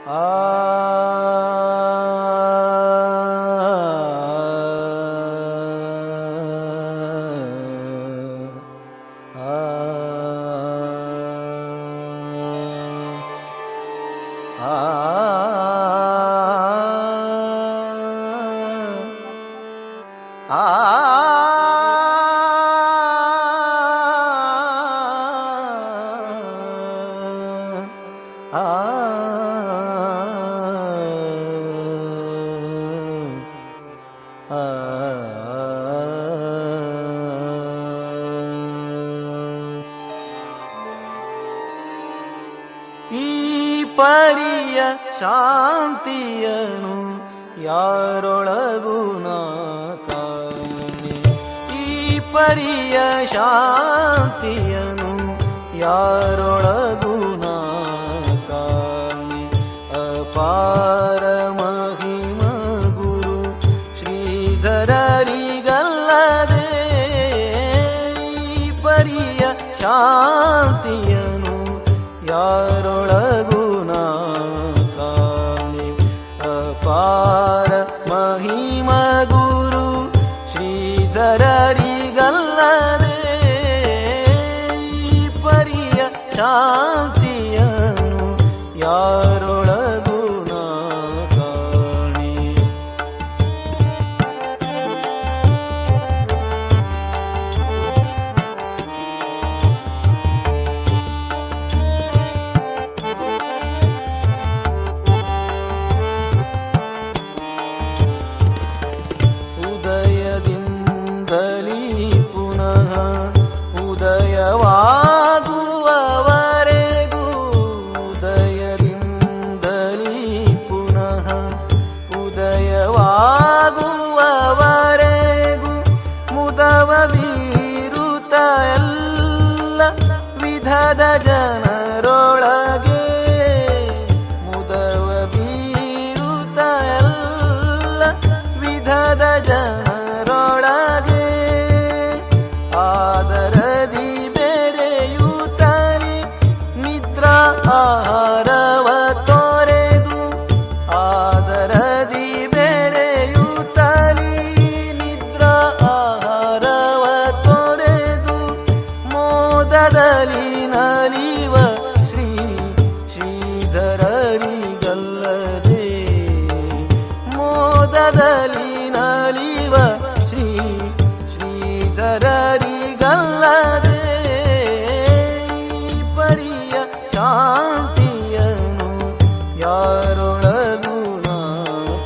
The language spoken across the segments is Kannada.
ಆ ಈ ಪರಿಯ ಶಾಂತಿಯನು ಯಾರೊಳಗೂ ನಾ ಕಾಣೆ. ಈ ಪರಿಯ ಶಾಂತಿಯನು ಯಾರೊಳಗೂ ನಾ ಕಾಣೆ. ಅಪಾರ ಮಹಿಮ ಗುರು ಶ್ರೀಧರರಿಗಲ್ಲದೆ ಈ ಪರಿಯ ಶಾಂತಿಯನು ಯಾರೊಳಗೂ ನಾ ಕಾಣೆ. ಅಪಾರ ಮಹಿಮ ಗುರು ಶ್ರೀಧರರಿಗಲ್ಲದೆ ಈ ಪರಿಯ ಶಾಂತಿಯನು ಯಾರೊಳಗೂ ನಾ ಕಾಣೆ. ಉದಯದಿಂದಲೀ ಪುನಃ ಉದಯವಾಗುವವರೆಗೂ, ಉದಯದಿಂದಲೀ ಪುನಃ ಉದಯವಾಗುವವರೆಗೂ ಮುದವ ಬೀರುತ್ತ ಎಲ್ಲ ವಿಧದ ಜನರೊಳಗೆ, ಮುದವ ಬೀರುತ್ತ ಎಲ್ಲ ವಿಧದ ಜನರೊಳಗೆ ಆದರದಿ ಬೆರೆಯುತ್ತಲೇ ನಿದ್ರಾ ಆಹಾರವ ತೊರೆದು, ಆದರದಿ ಬೆರೆಯುತ್ತಲೇ ನಿದ್ರಾ ಆಹಾರವ ತೊರೆದು ಮೋದದಲ್ಲಿ ನಲಿವ ಶ್ರೀಧರರಿಗಲ್ಲದೆ, ಮೋದದಲ್ಲಿ ನಲಿವ ಶ್ರೀಧರರಿಗಲ್ಲದೆ ಈ ಪರಿಯ ಶಾಂತಿಯನು ಯಾರೊಳಗೂ ನಾ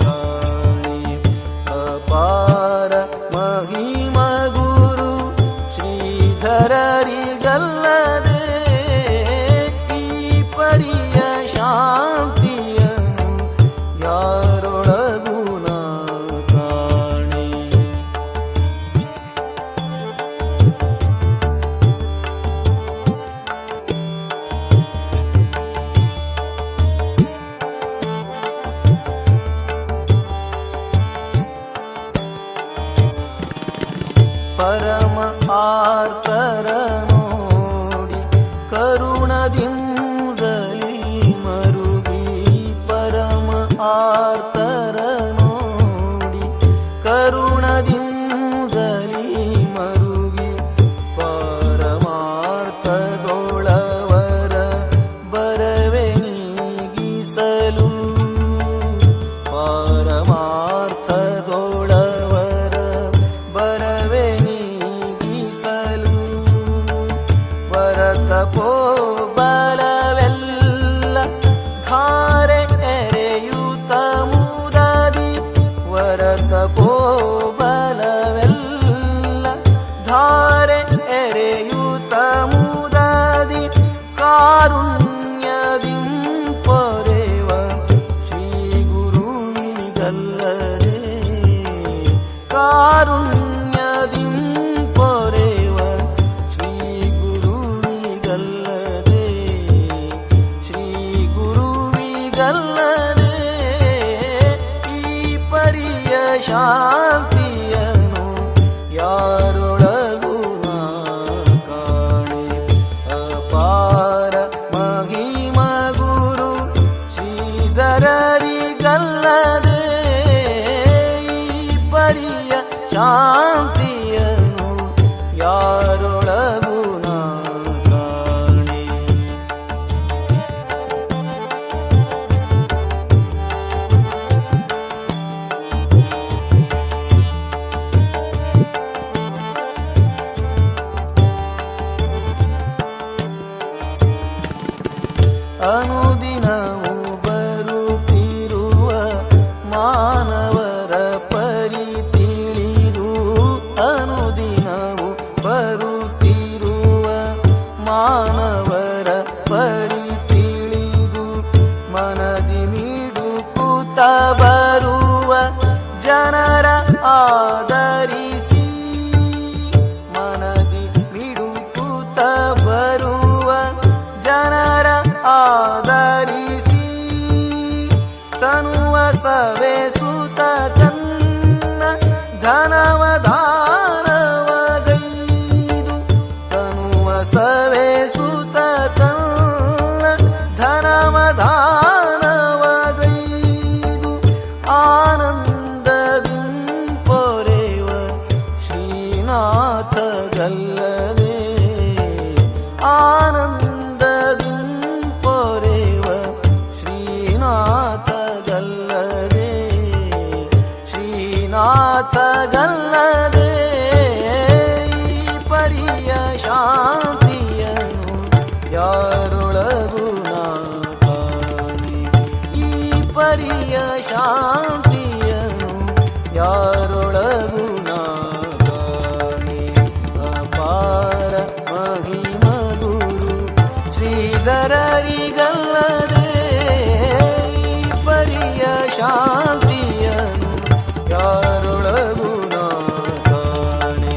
ಕಾಣೆ. ಅಪಾರ ಮಹಿಮ ಗುರು ಶ್ರೀಧರರಿಗಲ್ಲದೆ ಈ ಪರಿಯ ಶಾಂತಿಯನು ಯಾರೊಳಗೂ ನಾ ಕಾಣೆ. ಪರಮ ಆರ್ತರ ನೋಡಿ ಕರುಣದಿಂದಲೀ ಮರುಗಿ, ಪರಮ ಆರ್ತರ ನೋಡಿ ಕರುಣದಿಂದಲೀ ಮರುಗಿ ಪರಮಾರ್ಥದೊಳವರ ಬರವೆ ನೀಗಿಸಲು, ಪರಮಾರ್ಥದೊಳವರ ಬರವೆ ನೀಗಿಸಲು ವರತಪೋ ಬಲವೆಲ್ಲ ಧಾರೆ ಎರೆಯುತ್ತ ಮುದದಿ, ವರತಪೋ ಬಲವೆಲ್ಲ ಧಾರೆ ಎರೆಯುತ್ತ ಮುದದಿ ಕಾರುಣ್ಯದಿಂ ಪೊರೆವ ಶ್ರೀ ಗುರುವಿಗಲ್ಲದೆ, ಕಾರುಣ್ಯದಿಂ ಪೊರೆವ ಶ್ರೀ ಗುರುವಿಗಲ್ಲದೆ, ಶ್ರೀ ಗುರುವಿಗಲ್ಲದೆ ಈ ಪರಿಯ ಶಾಂತಿಯನು ಯಾರೊಳಗೂ ನಾ ಕಾಣೆ. ಅಪಾರ ಮಹಿಮ ಗುರು ಶ್ರೀಧರ ಅನುದಿನವೂ ಬರುತ್ತಿರುವ ಮಾನವರ ಪರಿ ತಿಳಿದು ಅನುದಿನವೂ ಬರುತ್ತಿರುವ ಮಾನವರ ಪರಿ ತಿಳಿದು ಮನದಿ ಮಿಡುಕುತ್ತ ಬರುವ ಜನರ ಆದರಿಸಿ ಮನದಿ ಮಿಡುಕುತ್ತ ಬರುವ ಜನರ ಆದರಿಸಿ ತನುವ ಸವೆಸುತ ತನ್ನ ಧನವ ದಾನವಗೈದು ತನುವ ಸವೆಸುತ ತನ್ನ ಧನವ ದಾನವಗೈದು ಆನಂದದಿಂ ಪೊರೆವ ಶ್ರೀನಾಥ ಗಲ್ಲದೆ ಆನಂದದಿಂ ಪೊರೆವ ಶ್ರೀನಾಥ ಗಲ್ಲದೆ ಶ್ರೀನಾಥ ಗಲ್ಲದೆ ಈ ಪರಿಯ ಶಾಂತಿಯನು ಯಾರೊಳಗೂ ನಾ ಕಾಣೆ ಈ ಪರಿಯ ಶಾಂತಿಯನು ಯಾರೊಳಗೂ ನಾ ಕಾಣೆ ಅಪಾರ ಮಹಿಮ ಗುರು ಶ್ರೀಧರರಿಗಲ್ಲದೆ ಈ ಪರಿಯ ಶಾಂತಿಯನು ಯಾರೊಳಗೂ ನಾ ಕಾಣೆ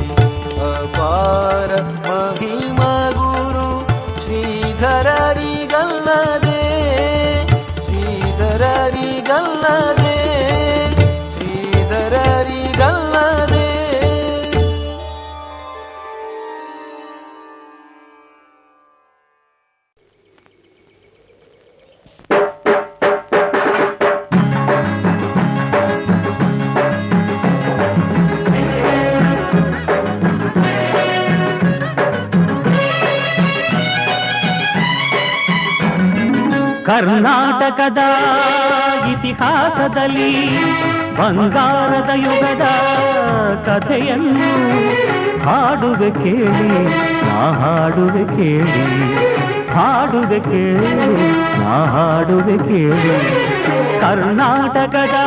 ಅಪಾರ ಮಹಿಮ ಗುರು ಶ್ರೀಧರರಿಗಲ್ಲದೆ ಶ್ರೀಧರರಿಗಲ್ಲದೆ ಶ್ರೀಧರರಿಗಲ್ಲದೆ ಕರ್ನಾಟಕದ ಇತಿಹಾಸದಲ್ಲಿ ಬಂಗಾರದ ಯುಗದ ಕಥೆಯನ್ನು ಹಾಡುವೆ ಕೇಳಿ ನಾ ಹಾಡುವೆ ಕೇಳಿ ಹಾಡುವೆ ಕೇಳಿ ನಾ ಹಾಡುವೆ ಕೇಳಿ ಕರ್ನಾಟಕದ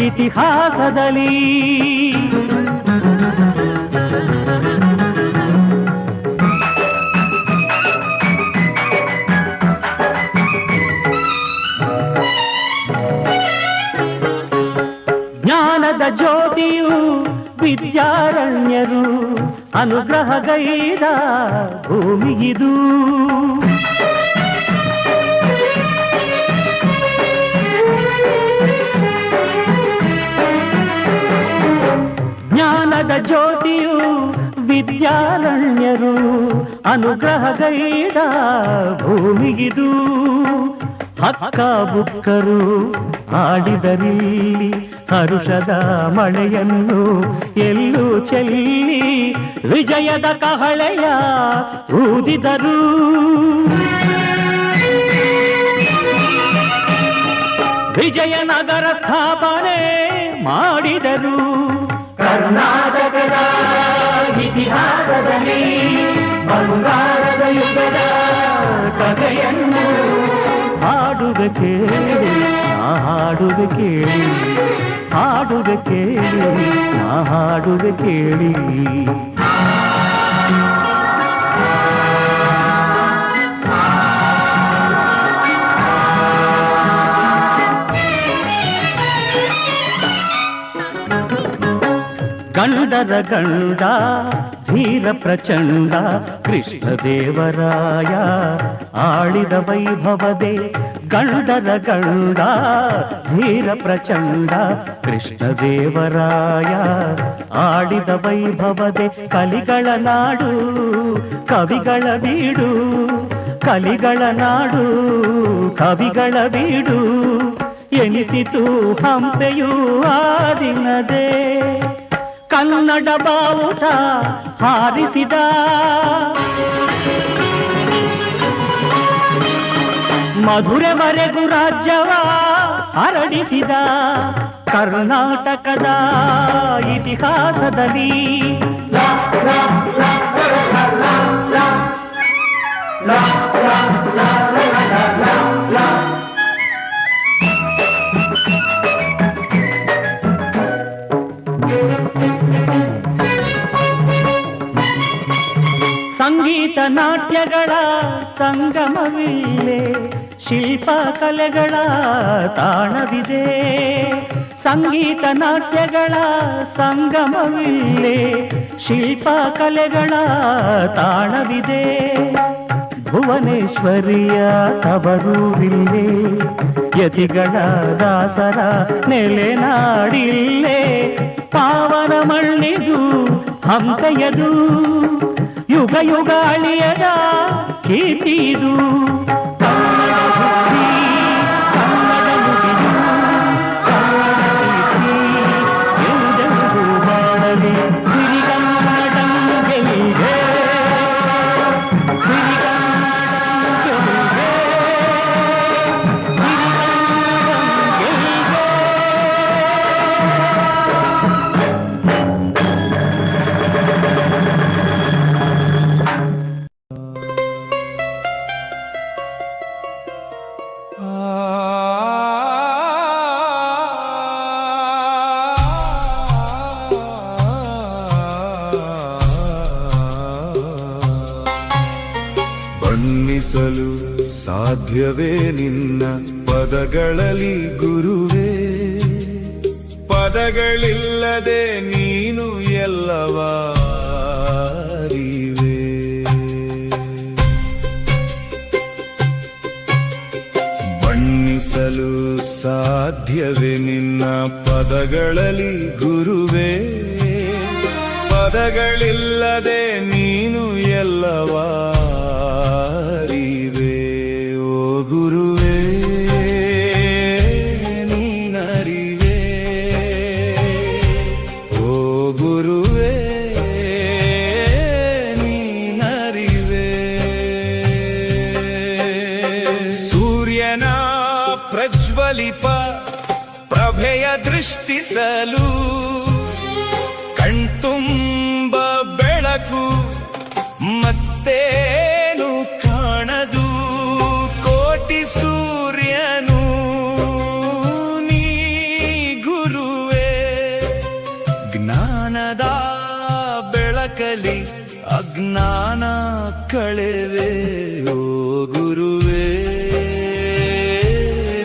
ಇತಿಹಾಸದಲ್ಲಿ ಜ್ಞಾನದ ಜ್ಯೋತಿಯು ವಿದ್ಯಾರಣ್ಯರು ಅನುಗ್ರಹಗೈದ ಭೂಮಿಗಿದು ಜ್ಞಾನದ ಜ್ಯೋತಿಯು ವಿದ್ಯಾರಣ್ಯರು ಅನುಗ್ರಹಗೈದ ಭೂಮಿಗಿದು ಹಕ್ಕ ಬುಕ್ಕರು ಆಡಿದರಿಲ್ಲಿ ಹರುಷದ ಮಳೆಯನ್ನು ಎಲ್ಲೂ ಚೆಲ್ಲಿ ವಿಜಯದ ಕಹಳೆಯ ಊದಿದರು ವಿಜಯನಗರ ಸ್ಥಾಪನೆ ಮಾಡಿದರು ಕರ್ನಾಟಕದ ಇತಿಹಾಸದಲ್ಲಿ ಬಂಗಾರದ ಯುಗದ ಕಥೆಯನ್ನು ಹಾಡುವೆ ಕೇಳಿ ನಾ ಹಾಡುವೆ ಕೇಳಿ ಹಾಡುವೆ ಕೇಳಿ ನಾ ಹಾಡುವೆ ಕೇಳಿ ಗಂಡರ ಗಂಡ ಧೀರ ಪ್ರಚಂಡ ಕೃಷ್ಣದೇವರಾಯ ಆಳಿದ ವೈಭವದೆ ಗಂಡರ ಗಂಡ ಧೀರ ಪ್ರಚಂಡ ಕೃಷ್ಣದೇವರಾಯ ಆಡಿದ ವೈಭವದೆ ಕಲಿಗಳ ನಾಡು ಕವಿಗಳ ಬೀಡು ಕಲಿಗಳ ನಾಡು ಕವಿಗಳ ಬೀಡು ಎನಿಸಿತು ಹಂಪೆಯೂ ಆ ದಿನದೇ ಕನ್ನಡ ಬಾವುಟ ಹಾರಿಸಿದ ಮಧುರೆವರೆಗೂ ರಾಜ್ಯವ ಹರಡಿಸಿದ ಕರ್ನಾಟಕದ ಇತಿಹಾಸದಲ್ಲಿ la la la la la la la ಸಂಗೀತ ನಾಟ್ಯಗಳ ಸಂಗಮವಿಲ್ಲೇ ಶಿಲ್ಪ ಕಲೆಗಳ ತಾಣವಿದೆ. ಸಂಗೀತ ನಾಟ್ಯಗಳ ಸಂಗಮವಿಲ್ಲೇ ಶಿಲ್ಪ ಕಲೆಗಳ ತಾಣವಿದೆ. ಭುವನೇಶ್ವರಿಯ ತವರೂರಿಲ್ಲೇ ಯತಿಗಳ ದಾಸರ ನೆಲೆನಾಡಿಲ್ಲೇ. ಪಾವನ ಮಣ್ಣಿದು ಹಂತೆಯದು ಯುಗ ಯುಗ ಅಳಿಯದ ಕೀರ್ತಿದು. ಕನ್ನಡ ಹುಟ್ಟಿ ಕನ್ನಡ ನುಡಿದು ಕನ್ನಡ ಕೀರ್ತಿ ಎಂದೆಂದೂ ಬಾಳಲಿ. ಸಿರಿಗನ್ನಡಂ ಗೆಲ್ಗೆ ಸಿರಿಗನ್ನಡಂ ಗೆಲ್ಗೆ ಸಿರಿಗನ್ನಡಂ ಗೆಲ್ಗೆ. ಬಣ್ಣಿಸಲು ಸಾಧ್ಯವೇ ನಿನ್ನ ಪದಗಳಲ್ಲಿ ಗುರುವೇ. ಪದಗಳಿಲ್ಲದೆ ನೀನು ಎಲ್ಲವಾರಿವೆ. ಬಣ್ಣಿಸಲು ಸಾಧ್ಯವೇ ನಿನ್ನ ಪದಗಳಲ್ಲಿ ಗುರುವೇ. ಪದಗಳಿಲ್ಲದೆ ನೀನು ಎಲ್ಲವಾರಿವೆ. ಓ ಗುರುವೇ ನೀನರಿವೆ. ಓ ಗುರುವೇ ನೀನರಿವೆ. ಸೂರ್ಯನ ಪ್ರಜ್ವಲಿಪ ಪ್ರಭೆಯ ದೃಷ್ಟಿಸಲು ಕಣ್ತುಂಬ ಬೆಳಕು ಮತ್ತೇನು ಕಾಣದು. ಕೋಟಿ ಸೂರ್ಯನು ನೀ ಗುರುವೇ. ಜ್ಞಾನದ ಬೆಳಕಲಿ ಅಜ್ಞಾನ ಕಳೆವೆ. ಓ ಗುರುವೇ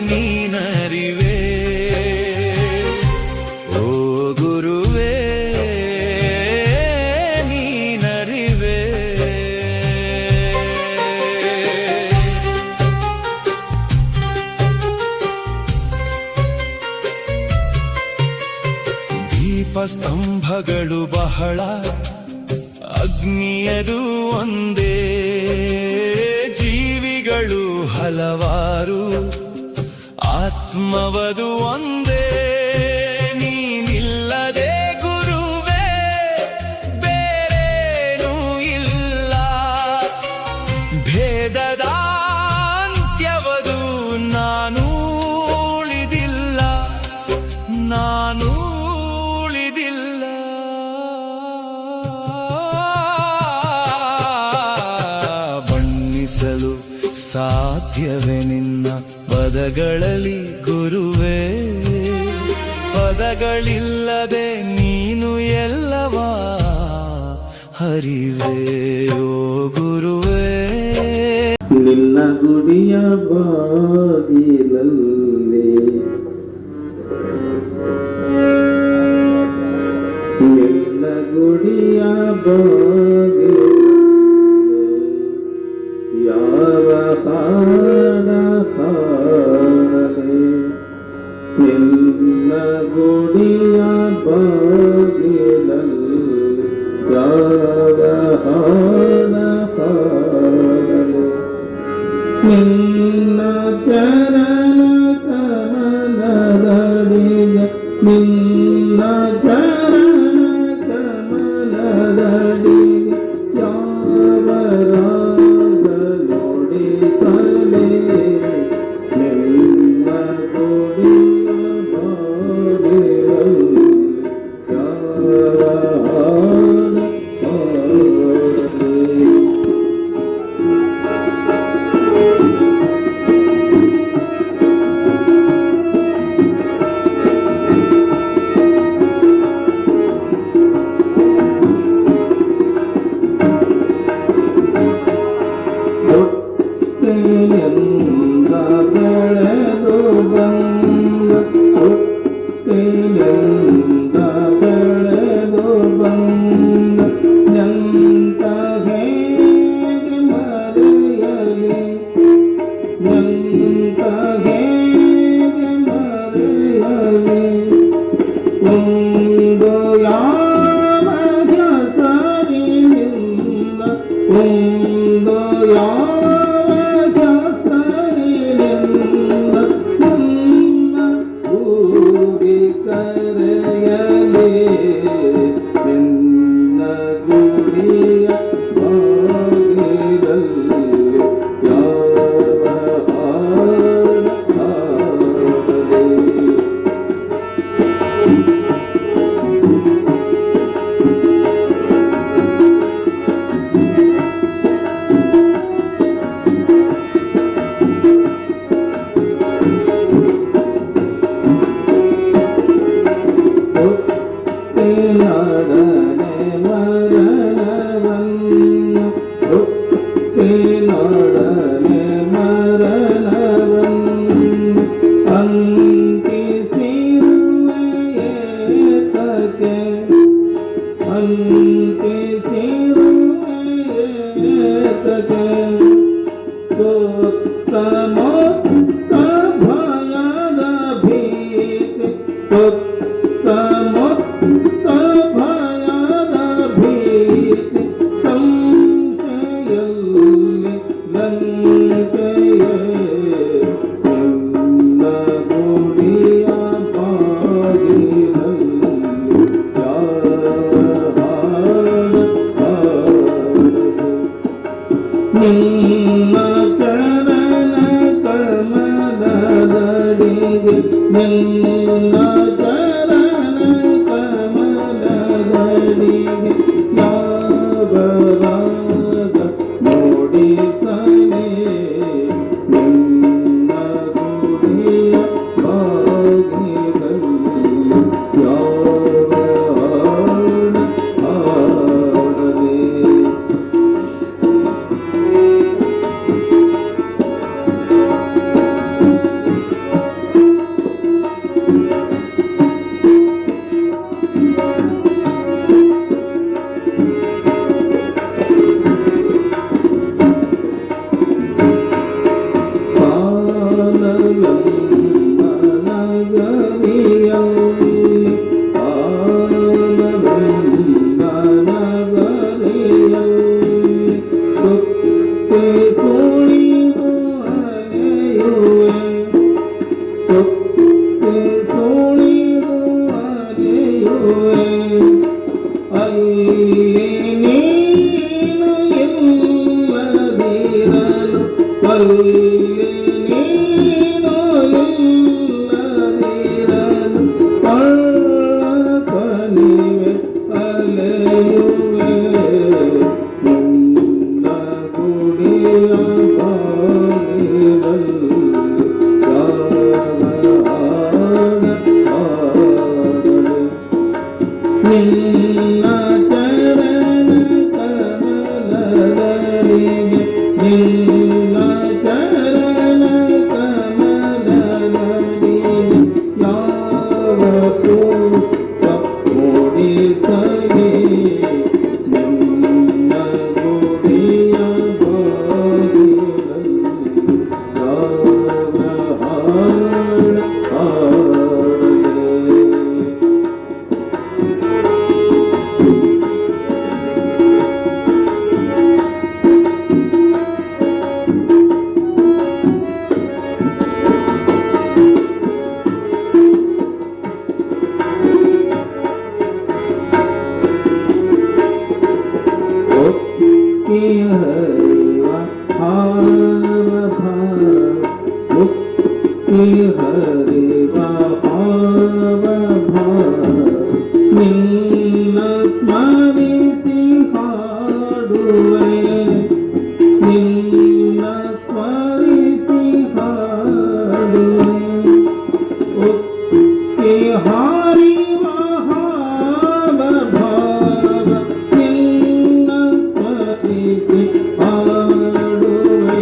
ನೀನರಿವೆ. ಓ ಗುರುವೇ ನೀನರಿವೆ. ದೀಪಸ್ತಂಭಗಳು ಬಹಳ ಅಗ್ನಿಯದು ಒಂದೇ. ಜೀವಿಗಳು ಹಲವಾರು ಆತ್ಮವದು ಒಂದೇ. ನೀನಿಲ್ಲದೆ ಗುರುವೇ ಬೇರೇನೂ ಇಲ್ಲ. ಭೇದದ ಅಂತ್ಯವದು ನಾನು ಉಳಿದಿಲ್ಲ. ನಾನು ಉಳಿದಿಲ್ಲ. ಬಣ್ಣಿಸಲು ಸಾಧ್ಯವೇ ನಿನ್ನ ಪದಗಳಲ್ಲಿ ಗುರುವೇ. ಪದಗಳಿಲ್ಲದೆ ನೀನು ಎಲ್ಲವಾ ಹರಿವೆ. ಓ ಗುರುವೇ ನಿನ್ನ ಗುಡಿಯ ಬಾಗಿಲಲ್ಲಿ ನಿನ್ನ ಗುಡಿಯ ಬಾಗಿಲಲ್ಲಿ ಯಾವ ಹಾಡ ಹಾಡಲಿ. ನಿನ್ನ ಗುಡಿಯ ಬಾಗಿಲಲ್ಲಿ ಯಾವ ಹಾಡ ಹಾಡಲಿ. ನಿನ್ನ ಚರಣ ಕಮಲದಡಿಯ ನಿನ್ನ ಚರಣ ಕಮಲದಡಿಯ ಯಾವ ರಾಗ ನುಡಿಸಲಿ. ನಿನ್ನ ಗುಡಿಯ ಬಾಗಿಲಲ್ಲಿ ಯಾವ ಹಾಡ ಹಾಡಲಿ. ಹುಟ್ಟಿನಿಂದ ಬೆಳೆದು ಬಂದ ಹುಟ್ಟಿನಿಂದ ಬೆಳೆದು ಬಂದ ಎಂತ ಹೇಗೆ ಮರೆಯಲಿ ಎಂತ ಹೇಗೆ ಮರೆಯಲಿ ಒಂದು ಯಾವ ಹೆಸರಿನಿಂದ ಒಂದು ಯಾವ ಹೆಸರಿನಿಂದ ನನ್ನ ಕೂಗಿ ಕರೆಯಲಿ ನಿನ್ನ ಗುಡಿಯ ಬಾಗಿಲಲ್ಲಿ ಯಾವ ಹಾಡಲಿ ಹುಟ್ಟಿನೊಡನೆ ಮರಣವನ್ನು ಹುಟ್ಟಿನೊಡನೆ ಮರಣವನ್ನು ಅಂಟಿಸಿರುವೆಯೇತಕ್ಕೆ ಅಂಟಿಸಿರುವೆಯೇತಕ್ಕೆ ಸುತ್ತಮುತ್ತ ಭಯದ ಭೀತಿ ಸುತ್ತಮುತ್ತ ಭಯದ ಭೀತಿ ಸಂಶಯಲ್ಲಿ ಲಂಕೆಯೇ ನಿನ್ನ ಗುಡಿಯ ಬಾಗಿಲಲ್ಲಿ ಯಾವ ಹಾಡಲಿ ನಿನ್ನ ಚರಣ ಕಮಲದಡಿಗೆ ನಿನ್ನ ಚರಣ ಕಮಲದಡಿಗೆ ಯಾವ ರಾಗ ನುಡಿಸಲಿ ನಿನ್ನ ಗುಡಿಯ ಬಾಗಿಲಲ್ಲಿ ಯಾವ ಹಾಡಲಿ ನಿನ್ನ ಚರಣ ಕಮಲದಡಿಗೆ ನಿನ್ನ ಚರಣ ಕಮಲದಡಿಗೆ ಯಾವ ಪುಷ್ಪ ಮೂಡಿಸಲಿ ನಿನ್ನ ಗುಡಿಯ ಬಾಗಿಲಲ್ಲಿ ಯಾವ ಹಾಡಲಿ ನಿನ್ನ ಸ್ಮರಿಸಿ ಹಾಡುವೆ ನಿನ್ನ ಸ್ಮರಿಸಿ ಹಾಡುವೆ ಉತ್ತಿ ಹಾರಿವ ಹಾವ ಭಾವ ನಿನ್ನ ಸ್ಮರಿಸಿ ಹಾಡುವೆ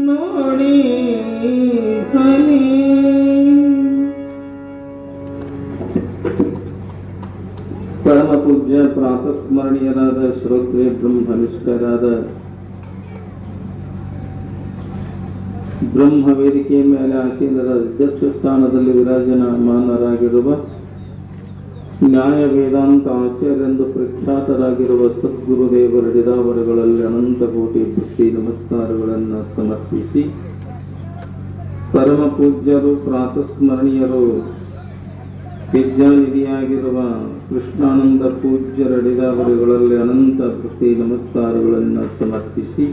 ನೋಡಿ ಸನಿ. ಪರಮ ಪೂಜ್ಯ ಪ್ರಾತಸ್ಮರಣೀಯರಾದ ಶ್ರೋತ್ರಿಯ ಬ್ರಹ್ಮನಿಷ್ಠರಾದ ಬ್ರಹ್ಮ ವೇದಿಕೆಯ ಮೇಲೆ ಆಸೀನರ ಅಧ್ಯಕ್ಷ ಸ್ಥಾನದಲ್ಲಿ ವಿರಾಜಮಾನರಾಗಿರುವ ನ್ಯಾಯ ವೇದಾಂತ ಆಚಾರ್ಯರೆಂದು ಪ್ರಖ್ಯಾತರಾಗಿರುವ ಸದ್ಗುರುದೇವರಡಿದಾವರಗಳಲ್ಲಿ ಅನಂತ ಕೋಟಿ ಭಕ್ತಿ ನಮಸ್ಕಾರಗಳನ್ನು ಸಮರ್ಪಿಸಿ, ಪರಮ ಪೂಜ್ಯರು ಪ್ರಾತಸ್ಮರಣೀಯರು ವಿದ್ಯಾನಿಧಿಯಾಗಿರುವ ಕೃಷ್ಣಾನಂದ ಪೂಜ್ಯರಡಿದಾವರಗಳಲ್ಲಿ ಅನಂತ ಭಕ್ತಿ ನಮಸ್ಕಾರಗಳನ್ನು ಸಮರ್ಪಿಸಿ,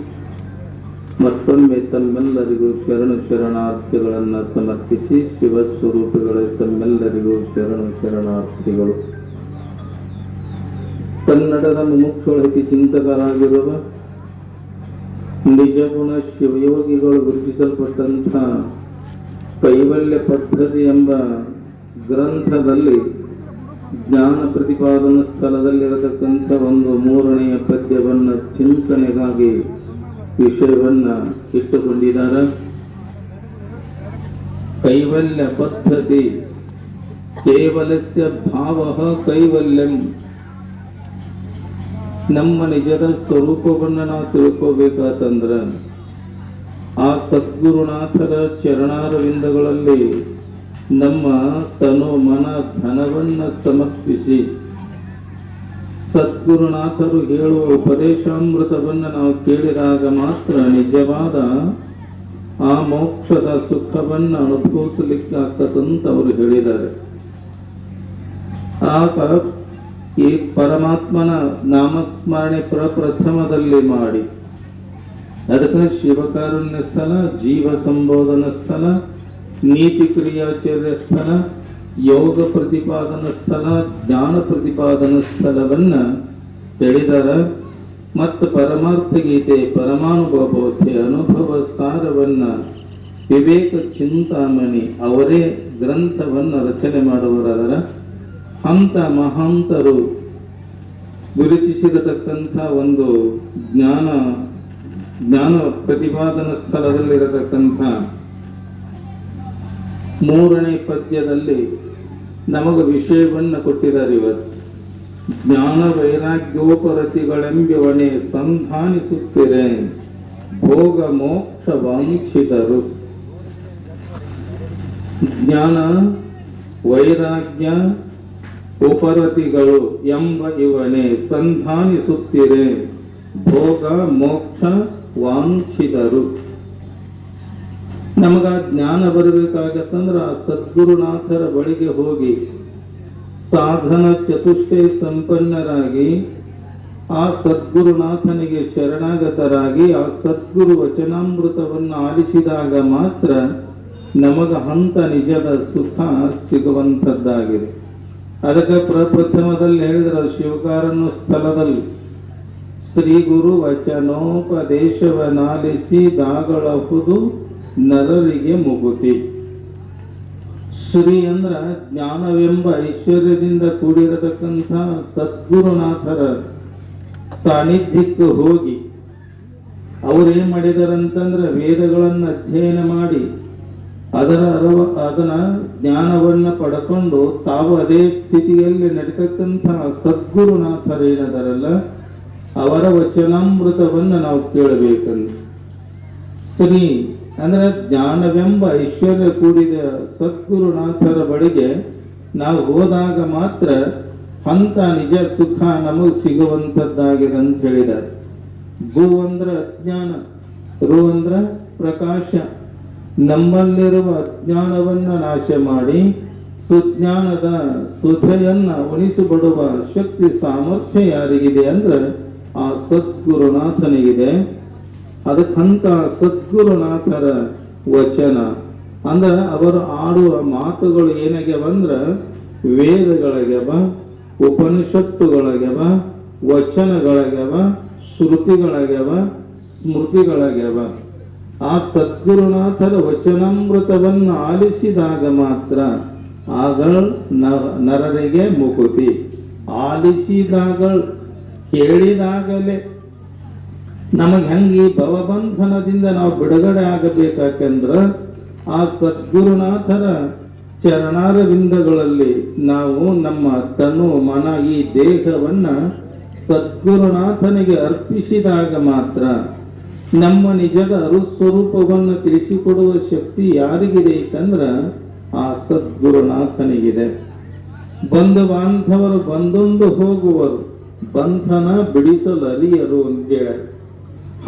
ಮತ್ತೊಮ್ಮೆ ತಮ್ಮೆಲ್ಲರಿಗೂ ಶರಣಾರ್ಥಿಗಳನ್ನು ಸಮರ್ಪಿಸಿ, ಶಿವಸ್ವರೂಪಿಗಳ ತಮ್ಮೆಲ್ಲರಿಗೂ ಶರಣಾರ್ಥಿಗಳು. ಕನ್ನಡದ ಮುಮುಕ್ಷುಳಹಿತಿ ಚಿಂತಕರಾಗಿರುವ ನಿಜಗುಣ ಶಿವಯೋಗಿಗಳು ಗುರುತಿಸಲ್ಪಟ್ಟಂಥ ಕೈವಲ್ಯ ಪದ್ಧತಿ ಎಂಬ ಗ್ರಂಥದಲ್ಲಿ ಜ್ಞಾನ ಪ್ರತಿಪಾದನಾ ಸ್ಥಳದಲ್ಲಿರತಕ್ಕಂಥ ಒಂದು 3ನೇ ಪದ್ಯವನ್ನು ಚಿಂತನೆಗಾಗಿ ವಿಷಯವನ್ನ ಇಟ್ಟುಕೊಂಡಿದ್ದಾರೆ. ಕೈವಲ್ಯ ಪದ್ಧತಿ ಕೇವಲಸ್ಯ ಭಾವ ಕೈವಲ್ಯಂ. ನಮ್ಮ ನಿಜದ ಸ್ವರೂಪವನ್ನು ನಾವು ತಿಳ್ಕೋಬೇಕಾತಂದ್ರೆ ಆ ಸದ್ಗುರುನಾಥರ ಚರಣಾರವಿಂದಗಳಲ್ಲಿ ನಮ್ಮ ತನು ಮನ ಧನವನ್ನ ಸಮರ್ಪಿಸಿ ಸದ್ಗುರುನಾಥರು ಹೇಳುವ ಉಪದೇಶಾಮೃತವನ್ನು ನಾವು ಕೇಳಿದಾಗ ಮಾತ್ರ ನಿಜವಾದ ಆ ಮೋಕ್ಷದ ಸುಖವನ್ನು ಅನುಭವಿಸಲಿಕ್ಕಾಗತ್ತಂತ ಅವರು ಹೇಳಿದ್ದಾರೆ. ಆಗ ಈ ಪರಮಾತ್ಮನ ನಾಮಸ್ಮರಣೆ ಪ್ರಪ್ರಥಮದಲ್ಲಿ ಮಾಡಿ, ಅದಕ್ಕೆ ಶಿವಕಾರುಣ್ಯ ಸ್ಥಳ, ಜೀವ ಸಂಬೋಧನ ಸ್ಥಳ, ನೀತಿ ಕ್ರಿಯಾಚಾರ್ಯ ಸ್ಥಳ, ಯೋಗ ಪ್ರತಿಪಾದನಾ ಸ್ಥಳ, ಜ್ಞಾನ ಪ್ರತಿಪಾದನಾ ಸ್ಥಳವನ್ನ ಹೇಳಿದಾರ. ಮತ್ತು ಪರಮಾರ್ಥ ಗೀತೆ, ಪರಮಾನುಭವ ಬೋಧೆ, ಅನುಭವ ಸಾರವನ್ನ ವಿವೇಕ ಚಿಂತಾಮಣಿ ಅವರೇ ಗ್ರಂಥವನ್ನ ರಚನೆ ಮಾಡುವರಾದರ. ಹಂತ ಮಹಾಂತರು ವಿರಚಿಸಿರತಕ್ಕಂಥ ಒಂದು ಜ್ಞಾನ ಪ್ರತಿಪಾದನಾ ಸ್ಥಳದಲ್ಲಿರತಕ್ಕಂಥ 3ನೇ ಪದ್ಯದಲ್ಲಿ ನಮಗೆ ವಿಷಯವನ್ನು ಕೊಟ್ಟಿದ್ದಾರೆ. ಇವತ್ತು ಜ್ಞಾನ ವೈರಾಗ್ಯೋಪರತಿಗಳೆಂಬವನೇ ಸಂಧಾನಿಸುತ್ತಿರೆ ಭೋಗ ಮೋಕ್ಷ ವಾಂಛಿತರು. ಜ್ಞಾನ ವೈರಾಗ್ಯ ಉಪರತಿಗಳು ಎಂಬ ಇವನೇ ಸಂಧಾನಿಸುತ್ತಿರೆ ಭೋಗ ಮೋಕ್ಷ ವಾಂಛಿತರು. ನಮಗ ಜ್ಞಾನ ಬರಬೇಕಾಗತ್ತಂದ್ರೆ ಆ ಸದ್ಗುರುನಾಥರ ಬಳಿಗೆ ಹೋಗಿ ಸಾಧನ ಚತುಷ್ಟಯ ಸಂಪನ್ನರಾಗಿ ಆ ಸದ್ಗುರುನಾಥನಿಗೆ ಶರಣಾಗತರಾಗಿ ಆ ಸದ್ಗುರು ವಚನಾಮೃತವನ್ನು ಆಲಿಸಿದಾಗ ಮಾತ್ರ ನಮಗ ಹಂತ ನಿಜದ ಸುಖ ಸಿಗುವಂಥದ್ದಾಗಿದೆ. ಅದಕ್ಕೆ ಪ್ರಪ್ರಥಮದಲ್ಲಿ ಹೇಳಿದ್ರ ಶಿವಕಾರಣ್ಯ ಸ್ಥಳದಲ್ಲಿ ಶ್ರೀ ಗುರು ವಚನೋಪದೇಶವನಾಲಿಸಿ ದಾಗಳಹುದು ನರರಿಗೆ ಮುಗುತಿ. ಶ್ರೀ ಅಂದ್ರ ಜ್ಞಾನವೆಂಬ ಐಶ್ವರ್ಯದಿಂದ ಕೂಡಿರತಕ್ಕಂಥ ಸದ್ಗುರುನಾಥರ ಸಾನ್ನಿಧ್ಯಕ್ಕೆ ಹೋಗಿ ಅವ್ರೇನ್ ಮಾಡಿದಾರಂತಂದ್ರೆ ವೇದಗಳನ್ನು ಅಧ್ಯಯನ ಮಾಡಿ ಅದನ್ನ ಜ್ಞಾನವನ್ನ ಪಡ್ಕೊಂಡು ತಾವು ಅದೇ ಸ್ಥಿತಿಯಲ್ಲಿ ನಡೀತಕ್ಕಂಥ ಸದ್ಗುರುನಾಥರೇನದರಲ್ಲ ಅವರ ವಚನಾಮೃತವನ್ನು ನಾವು ಕೇಳಬೇಕಂತ. ಶ್ರೀ ಅಂದ್ರೆ ಜ್ಞಾನವೆಂಬ ಐಶ್ವರ್ಯ ಕೂಡಿದ ಸದ್ಗುರುನಾಥರ ಬಳಿಗೆ ನಾವು ಹೋದಾಗ ಮಾತ್ರ ಹಂತ ನಿಜ ಸುಖ ನಮಗೆ ಸಿಗುವಂಥದ್ದಾಗಿದೆ ಅಂತ ಹೇಳಿದ್ದಾರೆ. ಭೂ ಅಂದ್ರ ಅಜ್ಞಾನ, ರು ಅಂದ್ರ ಪ್ರಕಾಶ. ನಮ್ಮಲ್ಲಿರುವ ಅಜ್ಞಾನವನ್ನ ನಾಶ ಮಾಡಿ ಸುಜ್ಞಾನದ ಸುಧೆಯನ್ನ ಉಣಿಸಿಬಿಡುವ ಶಕ್ತಿ ಸಾಮರ್ಥ್ಯ ಯಾರಿಗಿದೆ ಅಂದ್ರೆ ಆ ಸದ್ಗುರುನಾಥನಿಗಿದೆ. ಅದಕ್ಕಂತ ಸದ್ಗುರುನಾಥರ ವಚನ ಅಂದ್ರ ಅವರು ಆಡುವ ಮಾತುಗಳು ಏನಾಗ್ಯವಂದ್ರ ವೇದಗಳಾಗ್ಯವ, ಉಪನಿಷತ್ತುಗಳಾಗ್ಯವ, ವಚನಗಳಾಗ್ಯವ, ಶ್ರುತಿಗಳಾಗ್ಯವ, ಸ್ಮೃತಿಗಳಾಗ್ಯವ. ಆ ಸದ್ಗುರುನಾಥರ ವಚನಾಮೃತವನ್ನು ಆಲಿಸಿದಾಗ ಮಾತ್ರ ಆಗಳ ನರರಿಗೆ ಮುಕುತಿ. ಆಲಿಸಿದಾಗ ಕೇಳಿದಾಗಲೇ ನಮಗೆ ಹೆಂಗೆ ಈ ಭವಬಂಧನದಿಂದ ನಾವು ಬಿಡುಗಡೆ ಆಗಬೇಕಾಕೆಂದ್ರ ಆ ಸದ್ಗುರುನಾಥರ ಚರಣಾರವಿಂದಗಳಲ್ಲಿ ನಾವು ನಮ್ಮ ತನು ಮನ ಈ ದೇಹವನ್ನ ಸದ್ಗುರುನಾಥನಿಗೆ ಅರ್ಪಿಸಿದಾಗ ಮಾತ್ರ ನಮ್ಮ ನಿಜದ ಅರುಸ್ವರೂಪವನ್ನು ತಿಳಿಸಿಕೊಡುವ ಶಕ್ತಿ ಯಾರಿಗಿದೆ ಅಂತಂದ್ರ ಆ ಸದ್ಗುರುನಾಥನಿಗಿದೆ. ಬಂಧು ಬಾಂಧವರು ಬಂದೊಂದು ಹೋಗುವರು, ಬಂಧನ ಬಿಡಿಸಲರಿಯರು ಅಂತೇಳಿ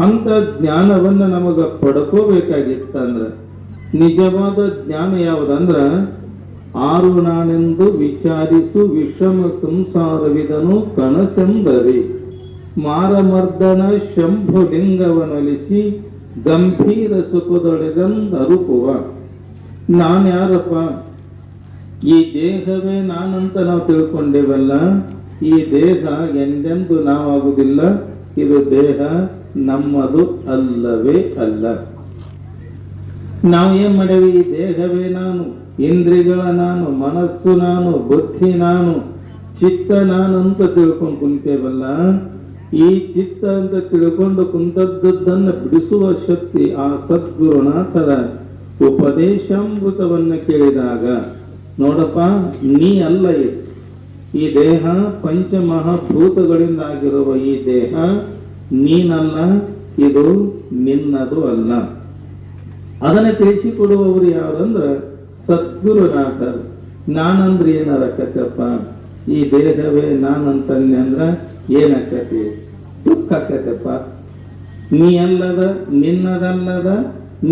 ಅಂತ ಜ್ಞಾನವನ್ನ ನಮಗ ಪಡ್ಕೋಬೇಕಾಗಿತ್ತಂದ್ರ ನಿಜವಾದ ಜ್ಞಾನ ಯಾವುದಂದ್ರ ಆರು ನಾನೆಂದು ವಿಚಾರಿಸು ವಿಷಮ ಸಂಸಾರವಿದನು ಕನಸೆಂದರಿ ಮಾರಮರ್ದನ ಶಂಭುಲಿಂಗವನೊಲಿಸಿ ಗಂಭೀರ ಸುಖದೊಳೆದಂದರುಪುವ. ನಾನ್ಯಾರಪ್ಪ? ಈ ದೇಹವೇ ನಾನಂತ ನಾವು ತಿಳ್ಕೊಂಡೇವಲ್ಲ, ಈ ದೇಹ ಎಂದೆಂದು ನಾವಾಗುವುದಿಲ್ಲ. ಇದು ದೇಹ ನಮ್ಮದು ಅಲ್ಲವೇ ಅಲ್ಲ. ನಾವು ಏನ್ ಮಾಡೇವಿ? ಈ ದೇಹವೇ ನಾನು, ಇಂದ್ರಿಯಗಳ ನಾನು, ಮನಸ್ಸು ನಾನು, ಬುದ್ಧಿ ನಾನು, ಚಿತ್ತ ನಾನು ಅಂತ ತಿಳ್ಕೊಂಡು ಕುಂತೇವಲ್ಲ. ಈ ಚಿತ್ತ ಅಂತ ತಿಳ್ಕೊಂಡು ಕುಂತದ್ದನ್ನು ಬಿಡಿಸುವ ಶಕ್ತಿ ಆ ಸದ್ಗುರುನಾಥರ ಉಪದೇಶಾಮೃತವನ್ನ ಕೇಳಿದಾಗ, ನೋಡಪ್ಪ, ನೀ ಅಲ್ಲ ಇದು. ಈ ದೇಹ ಪಂಚಮಹಾಭೂತಗಳಿಂದ ಆಗಿರುವ ಈ ದೇಹ ನೀನಲ್ಲ, ಇದು ನಿನ್ನದು ಅಲ್ಲ. ಅದನ್ನ ತಿಳಿಸಿಕೊಡುವವರು ಯಾರಂದ್ರ ಸದ್ಗುರುನಾಥರು. ನಾನಂದ್ರೆ ಏನಾರಕತ್ತಪ್ಪ? ಈ ದೇಹವೇ ನಾನಂತನ್ನೆ ಅಂದ್ರ ಏನಾಕತಿ? ದುಃಖ ಆಕತ್ತಪ್ಪ. ನೀ ಅಲ್ಲದ, ನಿನ್ನದಲ್ಲದ,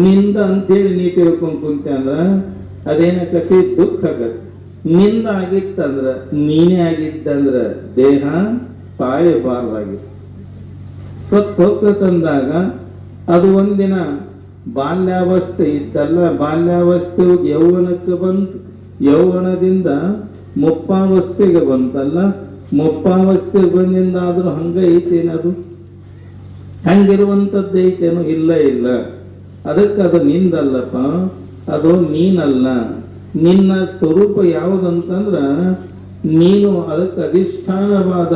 ನಿಂದ ಅಂತೇಳಿ ನೀ ತಿಳ್ಕೊಂಡ್ ಕುಂತೆ ಅಂದ್ರ ಅದೇನಕತಿ? ದುಃಖ ಆಗತ್ತೆ. ನಿಂದ ಆಗಿತ್ತಂದ್ರ, ನೀನೇ ಆಗಿತ್ತಂದ್ರ ದೇಹ ಸಾಯಬಾರ್ದಾಗಿತ್ತು. ಸತ್ ಹೋಗ್ತಂದಾಗ ಅದು ಒಂದಿನ ಬಾಲ್ಯಾವಸ್ಥೆ ಇತ್ತಲ್ಲ, ಬಾಲ್ಯಾವಸ್ಥೆ ಯೌವನಕ್ಕೆ ಬಂತು, ಯೌವನದಿಂದ ಮುಪ್ಪಾವಸ್ಥೆಗೆ ಬಂತಲ್ಲ, ಮುಪ್ಪಾವಸ್ಥೆಗೆ ಬಂದಿಂದ ಆದ್ರೂ ಹಂಗ ಐತೇನದು? ಹಂಗಿರುವಂಥದ್ದು ಐತೇನು? ಇಲ್ಲ ಇಲ್ಲ. ಅದಕ್ಕೆ ಅದು ನಿಂದಲ್ಲಪ್ಪ, ಅದು ನೀನಲ್ಲ. ನಿನ್ನ ಸ್ವರೂಪ ಯಾವುದಂತಂದ್ರ ನೀನು ಅದಕ್ಕೆ ಅಧಿಷ್ಠಾನವಾದ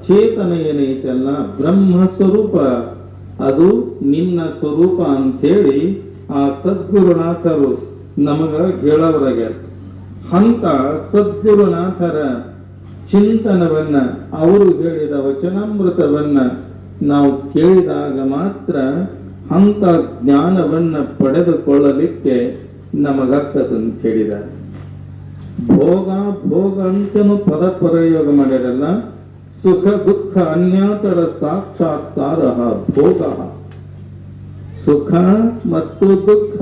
ಚೇತನ ಏನೈತಲ್ಲ, ಬ್ರಹ್ಮ ಸ್ವರೂಪ, ಅದು ನಿನ್ನ ಸ್ವರೂಪ ಅಂತೇಳಿ ಆ ಸದ್ಗುರುನಾಥರು ನಮಗ ಹೇಳೋರಾಗ. ಅಂತ ಸದ್ಗುರುನಾಥರ ಚಿಂತನವನ್ನ, ಅವರು ಹೇಳಿದ ವಚನಾಮೃತವನ್ನ ನಾವು ಕೇಳಿದಾಗ ಮಾತ್ರ ಅಂತ ಜ್ಞಾನವನ್ನ ಪಡೆದುಕೊಳ್ಳಲಿಕ್ಕೆ ನಮಗಾಗ್ತದಂತ ಹೇಳಿದ್ದಾರೆ. ಭೋಗ ಭೋಗ ಅಂತನೂ ಪದ ಪ್ರಯೋಗ ಮಾಡಿರಲ್ಲ. ಸುಖ ದುಃಖ ಅನ್ಯಾತರ ಸಾಕ್ಷಾತ್ಕಾರ ಭೋಗ. ಸುಖ ಮತ್ತು ದುಃಖ.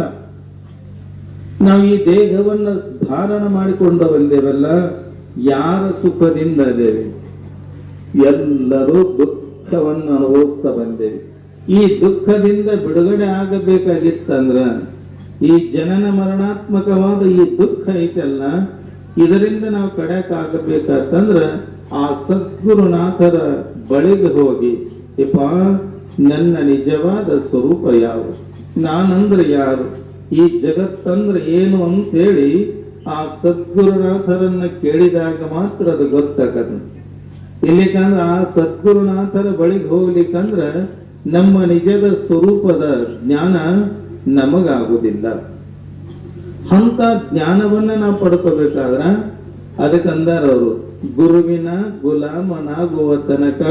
ನಾವು ಈ ದೇಹವನ್ನು ಧಾರಣ ಮಾಡಿಕೊಂಡು ಬಂದೇವಲ್ಲ, ಯಾರ ಸುಖದಿಂದ ಅದೇವೆ? ಎಲ್ಲರೂ ದುಃಖವನ್ನು ಅನುಭವಿಸ್ತಾ ಬಂದೇವೆ. ಈ ದುಃಖದಿಂದ ಬಿಡುಗಡೆ ಆಗಬೇಕಾಗಿತ್ತಂದ್ರ ಈ ಜನನ ಮರಣಾತ್ಮಕವಾದ ಈ ದುಃಖ ಐತಲ್ಲ, ಇದರಿಂದ ನಾವು ಕಡೆಕಾಗಬೇಕಂದ್ರ ಆ ಸದ್ಗುರುನಾಥರ ಬಳಿಗೆ ಹೋಗಿ, ಯಪ್ಪ, ನನ್ನ ನಿಜವಾದ ಸ್ವರೂಪ ಯಾವುದು? ನಾನಂದ್ರೆ ಯಾರು? ಈ ಜಗತ್ತಂದ್ರೆ ಏನು ಅಂತೇಳಿ ಆ ಸದ್ಗುರುನಾಥರನ್ನ ಕೇಳಿದಾಗ ಮಾತ್ರ ಅದು ಗೊತ್ತಾಗದು. ಇಲ್ಲಿಕಂದ್ರೆ ಆ ಸದ್ಗುರುನಾಥರ ಬಳಿಗೆ ಹೋಗ್ಲಿಕ್ಕಂದ್ರ ನಮ್ಮ ನಿಜದ ಸ್ವರೂಪದ ಜ್ಞಾನ ನಮಗಾಗುವುದಿಲ್ಲ. ಅಂತ ಜ್ಞಾನವನ್ನ ನಾವು ಪಡ್ಕೋಬೇಕಾದ್ರ ಅದಕ್ಕಂದಾರ ಅವರು, ಗುರುವಿನ ಗುಲಾಮನಾಗುವ ತನಕ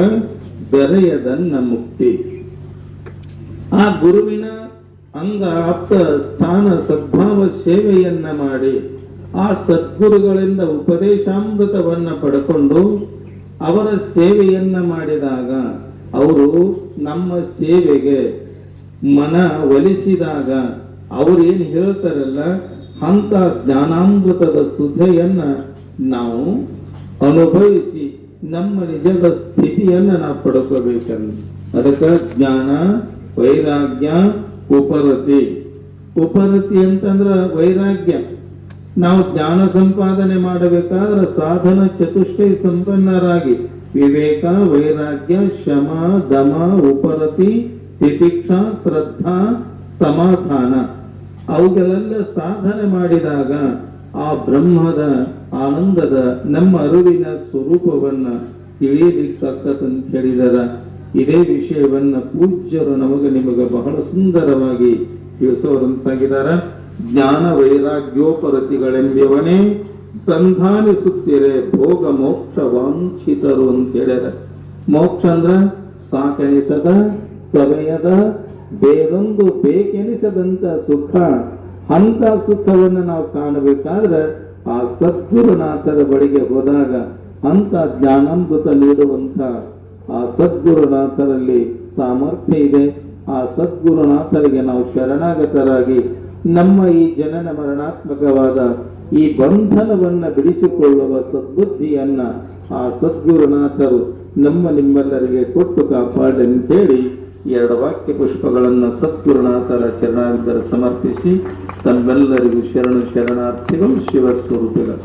ಬೆರೆಯದನ್ನ ಮುಕ್ತಿ. ಆ ಗುರುವಿನ ಅಂಗ ಆಪ್ತ ಸ್ಥಾನ ಸದ್ಭಾವ ಸೇವೆಯನ್ನ ಮಾಡಿ ಆ ಸದ್ಗುರುಗಳಿಂದ ಉಪದೇಶಾಮೃತವನ್ನ ಪಡ್ಕೊಂಡು ಅವರ ಸೇವೆಯನ್ನ ಮಾಡಿದಾಗ, ಅವರು ನಮ್ಮ ಸೇವೆಗೆ ಮನ ಒಲಿಸಿದಾಗ ಅವ್ರು ಏನು ಹೇಳ್ತಾರಲ್ಲ, ಅಂತ ಜ್ಞಾನಾಮೃತದ ಸುಧೆಯನ್ನ ನಾವು ಅನುಭವಿಸಿ ನಮ್ಮ ನಿಜದ ಸ್ಥಿತಿಯನ್ನ ನಾವು ಪಡ್ಕೋಬೇಕಂದ. ಅದಕ್ಕೆ ಜ್ಞಾನ, ವೈರಾಗ್ಯ, ಉಪರತಿ. ಉಪರತಿ ಅಂತಂದ್ರ ವೈರಾಗ್ಯ. ನಾವು ಜ್ಞಾನ ಸಂಪಾದನೆ ಮಾಡಬೇಕಾದ್ರೆ ಸಾಧನ ಚತುಷ್ಟಯ ಸಂಪನ್ನರಾಗಿ ವಿವೇಕ, ವೈರಾಗ್ಯ, ಶಮ, ದಮ, ಉಪರತಿ, ತಿತಿಕ್ಷಾ, ಶ್ರದ್ಧಾ, ಸಮಾಧಾನ ಅವುಗಳೆಲ್ಲ ಸಾಧನೆ ಮಾಡಿದಾಗ ಆ ಬ್ರಹ್ಮದ ಆನಂದದ ನಮ್ಮ ಅರಿವಿನ ಸ್ವರೂಪವನ್ನ ತಿಳಿಯಲಿಕ್ಕಂತ ಹೇಳಿದರ ಇದೇ ವಿಷಯವನ್ನ ಪೂಜ್ಯರು ನಮಗೆ ನಿಮಗೆ ಬಹಳ ಸುಂದರವಾಗಿ ತಿಳಿಸೋರಂತಾಗಿದ್ದಾರೆ. ಜ್ಞಾನ ವೈರಾಗ್ಯೋಪರತಿಗಳೆಂಬವನೇ ಸಂಧಾನಿಸುತ್ತಿರೆ ಭೋಗ ಮೋಕ್ಷ ವಾಂಛಿತರು ಅಂತ ಹೇಳ್ಯಾರ. ಮೋಕ್ಷ ಅಂದ್ರ ಸಾಕೆನಿಸದ ಸವೆಯದ ಬೇರೊಂದು ಬೇಕೆನಿಸದಂತ ಸುಖ. ಅಂತ ಸುಖವನ್ನು ನಾವು ಕಾಣಬೇಕಾದ್ರೆ ಆ ಸದ್ಗುರುನಾಥರ ಬಳಿಗೆ ಹೋದಾಗ ಅಂತ ಜ್ಞಾನಾಮೃತ ನೀಡುವಂತ ಆ ಸದ್ಗುರುನಾಥರಲ್ಲಿ ಸಾಮರ್ಥ್ಯ ಇದೆ. ಆ ಸದ್ಗುರುನಾಥರಿಗೆ ನಾವು ಶರಣಾಗತರಾಗಿ ನಮ್ಮ ಈ ಜನನ ಮರಣಾತ್ಮಕವಾದ ಈ ಬಂಧನವನ್ನ ಬಿಡಿಸಿಕೊಳ್ಳುವ ಸದ್ಬುದ್ಧಿಯನ್ನ ಆ ಸದ್ಗುರುನಾಥರು ನಮ್ಮ ನಿಮ್ಮೆಲ್ಲರಿಗೆ ಕೊಟ್ಟು ಕಾಪಾಡಿ ಅಂತೇಳಿ 2 ವಾಕ್ಯ ಪುಷ್ಪಗಳನ್ನು ಸದ್ಗುರುನಾಥರ ಚರಣಾರ್ಧರ ಸಮರ್ಪಿಸಿ ತಮ್ಮೆಲ್ಲರಿಗೂ ಶರಣಾರ್ಥಿಗಳು ಶಿವಸ್ವರೂಪಿಗಳು.